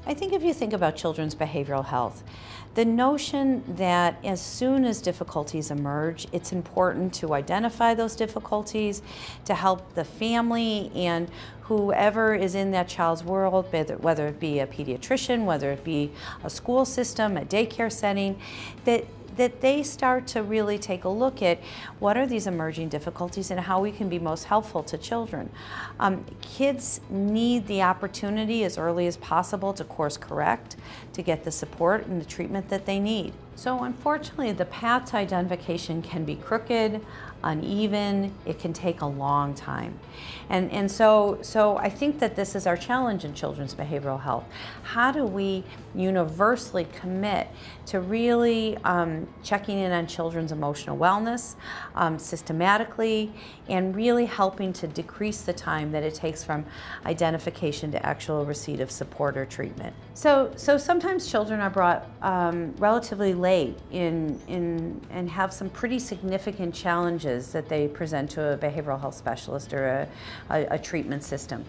I think if you think about children's behavioral health, the notion that as soon as difficulties emerge, it's important to identify those difficulties, to help the family and whoever is in that child's world, whether it be a pediatrician, whether it be a school system, a daycare setting, that they start to really take a look at what are these emerging difficulties and how we can be most helpful to children. Kids need the opportunity as early as possible to course correct, to get the support and the treatment that they need. So unfortunately, the path to identification can be crooked, uneven, it can take a long time. And so I think that this is our challenge in children's behavioral health. How do we universally commit to really checking in on children's emotional wellness systematically and really helping to decrease the time that it takes from identification to actual receipt of support or treatment. So sometimes children are brought relatively late and have some pretty significant challenges that they present to a behavioral health specialist or a treatment system.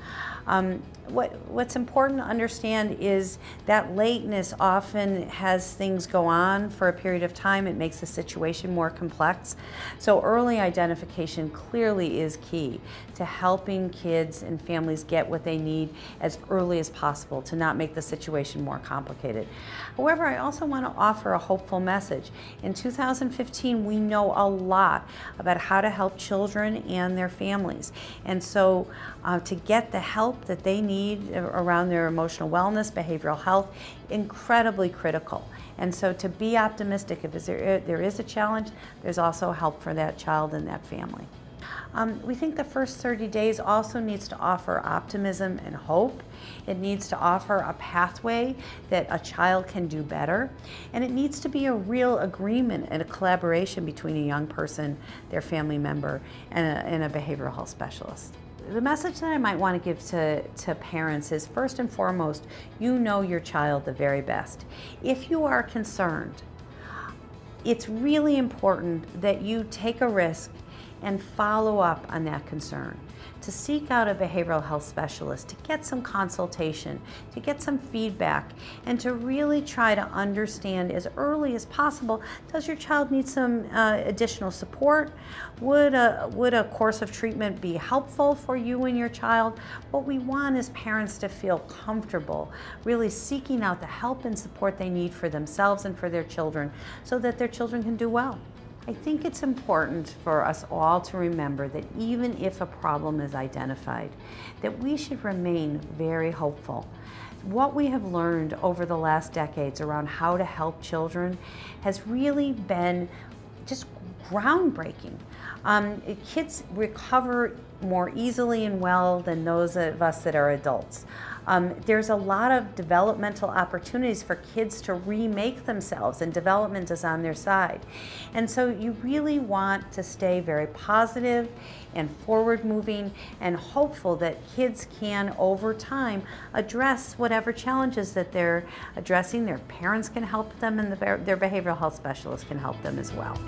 What's important to understand is that lateness often has things go on for a period of time. It makes the situation more complex. So early identification clearly is key to helping kids and families get what they need as early as possible to not make the situation more complicated. However, I also want to offer a hopeful message. In 2015, we know a lot about how to help children and their families. And so to get the help that they need around their emotional wellness, behavioral health, incredibly critical. And so to be optimistic, if there is a challenge, there's also help for that child and that family. We think the first 30 days also needs to offer optimism and hope. It needs to offer a pathway that a child can do better. And it needs to be a real agreement and a collaboration between a young person, their family member, and a behavioral health specialist. The message that I might want to give to parents is, first and foremost, you know your child the very best. If you are concerned, it's really important that you take a risk and follow up on that concern, to seek out a behavioral health specialist, to get some consultation, to get some feedback, and to really try to understand as early as possible, does your child need some additional support? Would a course of treatment be helpful for you and your child? What we want is parents to feel comfortable really seeking out the help and support they need for themselves and for their children so that their children can do well. I think it's important for us all to remember that even if a problem is identified, that we should remain very hopeful. What we have learned over the last decades around how to help children has really been just groundbreaking. Kids recover more easily and well than those of us that are adults. There's a lot of developmental opportunities for kids to remake themselves, and development is on their side. And so you really want to stay very positive and forward-moving and hopeful that kids can, over time, address whatever challenges that they're addressing. Their parents can help them, and their behavioral health specialists can help them as well.